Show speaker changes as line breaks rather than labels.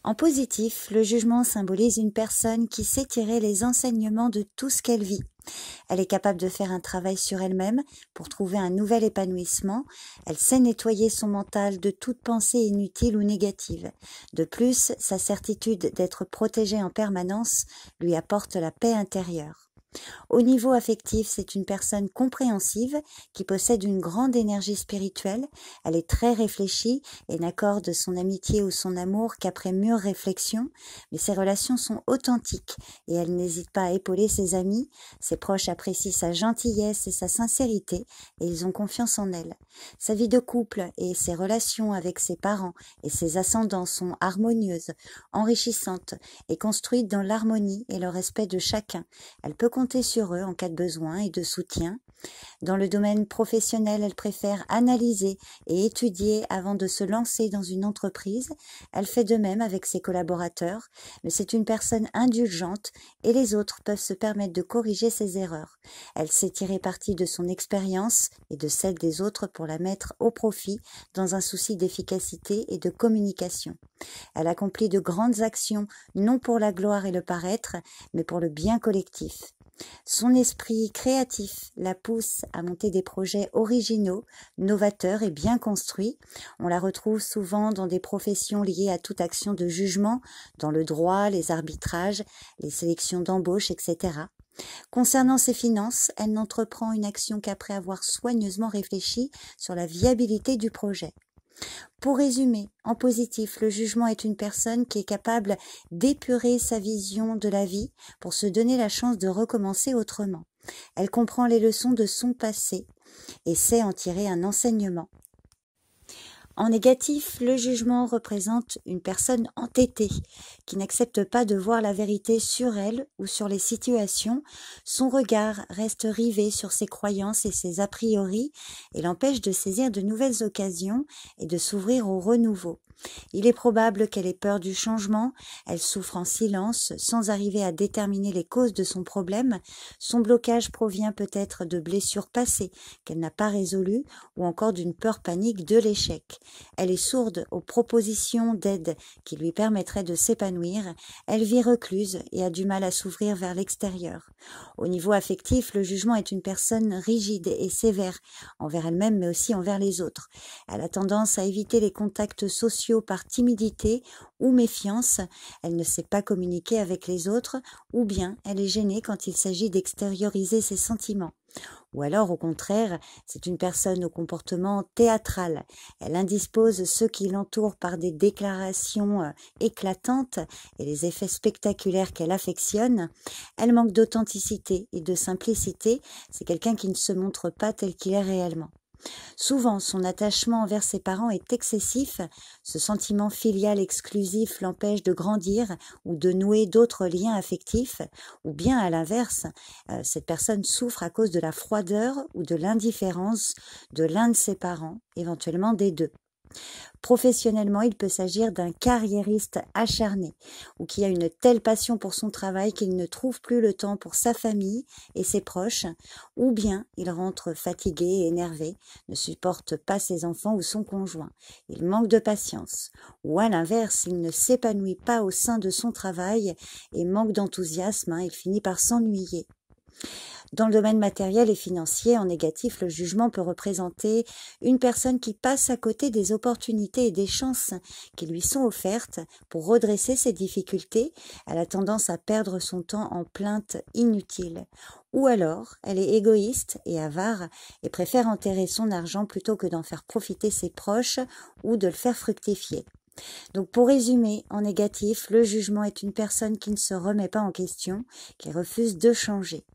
En positif, le jugement symbolise une personne qui sait tirer les enseignements de tout ce qu'elle vit. Elle est capable de faire un travail sur elle-même pour trouver un nouvel épanouissement. Elle sait nettoyer son mental de toute pensée inutile ou négative. De plus, sa certitude d'être protégée en permanence lui apporte la paix intérieure. Au niveau affectif, c'est une personne compréhensive qui possède une grande énergie spirituelle. Elle est très réfléchie et n'accorde son amitié ou son amour qu'après mûre réflexion, mais ses relations sont authentiques et elle n'hésite pas à épauler ses amis. Ses proches apprécient sa gentillesse et sa sincérité et ils ont confiance en elle. Sa vie de couple et ses relations avec ses parents et ses ascendants sont harmonieuses, enrichissantes et construites dans l'harmonie et le respect de chacun. Elle peut compter sur eux en cas de besoin et de soutien. Dans le domaine professionnel, elle préfère analyser et étudier avant de se lancer dans une entreprise. Elle fait de même avec ses collaborateurs, mais c'est une personne indulgente et les autres peuvent se permettre de corriger ses erreurs. Elle sait tirer parti de son expérience et de celle des autres pour la mettre au profit dans un souci d'efficacité et de communication. Elle accomplit de grandes actions, non pour la gloire et le paraître, mais pour le bien collectif. Son esprit créatif la pousse à monter des projets originaux, novateurs et bien construits. On la retrouve souvent dans des professions liées à toute action de jugement, dans le droit, les arbitrages, les sélections d'embauche, etc. Concernant ses finances, elle n'entreprend une action qu'après avoir soigneusement réfléchi sur la viabilité du projet. Pour résumer, en positif, le jugement est une personne qui est capable d'épurer sa vision de la vie pour se donner la chance de recommencer autrement. Elle comprend les leçons de son passé et sait en tirer un enseignement. En négatif, le jugement représente une personne entêtée qui n'accepte pas de voir la vérité sur elle ou sur les situations. Son regard reste rivé sur ses croyances et ses a priori et l'empêche de saisir de nouvelles occasions et de s'ouvrir au renouveau. Il est probable qu'elle ait peur du changement, elle souffre en silence sans arriver à déterminer les causes de son problème. Son blocage provient peut-être de blessures passées qu'elle n'a pas résolues ou encore d'une peur panique de l'échec. Elle est sourde aux propositions d'aide qui lui permettraient de s'épanouir. Elle vit recluse et a du mal à s'ouvrir vers l'extérieur. Au niveau affectif, le jugement est une personne rigide et sévère envers elle-même mais aussi envers les autres. Elle a tendance à éviter les contacts sociaux par timidité ou méfiance. Elle ne sait pas communiquer avec les autres ou bien elle est gênée quand il s'agit d'extérioriser ses sentiments. Ou alors, au contraire, c'est une personne au comportement théâtral. Elle indispose ceux qui l'entourent par des déclarations éclatantes et les effets spectaculaires qu'elle affectionne. Elle manque d'authenticité et de simplicité. C'est quelqu'un qui ne se montre pas tel qu'il est réellement. Souvent, son attachement envers ses parents est excessif. Ce sentiment filial exclusif l'empêche de grandir ou de nouer d'autres liens affectifs. Ou bien, à l'inverse, cette personne souffre à cause de la froideur ou de l'indifférence de l'un de ses parents, éventuellement des deux. Professionnellement, il peut s'agir d'un carriériste acharné ou qui a une telle passion pour son travail qu'il ne trouve plus le temps pour sa famille et ses proches, ou bien il rentre fatigué et énervé, ne supporte pas ses enfants ou son conjoint. Il manque de patience. Ou à l'inverse, il ne s'épanouit pas au sein de son travail et manque d'enthousiasme, il finit par s'ennuyer. Dans le domaine matériel et financier, en négatif, le jugement peut représenter une personne qui passe à côté des opportunités et des chances qui lui sont offertes pour redresser ses difficultés. Elle a tendance à perdre son temps en plaintes inutiles. Ou alors, elle est égoïste et avare et préfère enterrer son argent plutôt que d'en faire profiter ses proches ou de le faire fructifier. Donc pour résumer, en négatif, le jugement est une personne qui ne se remet pas en question, qui refuse de changer.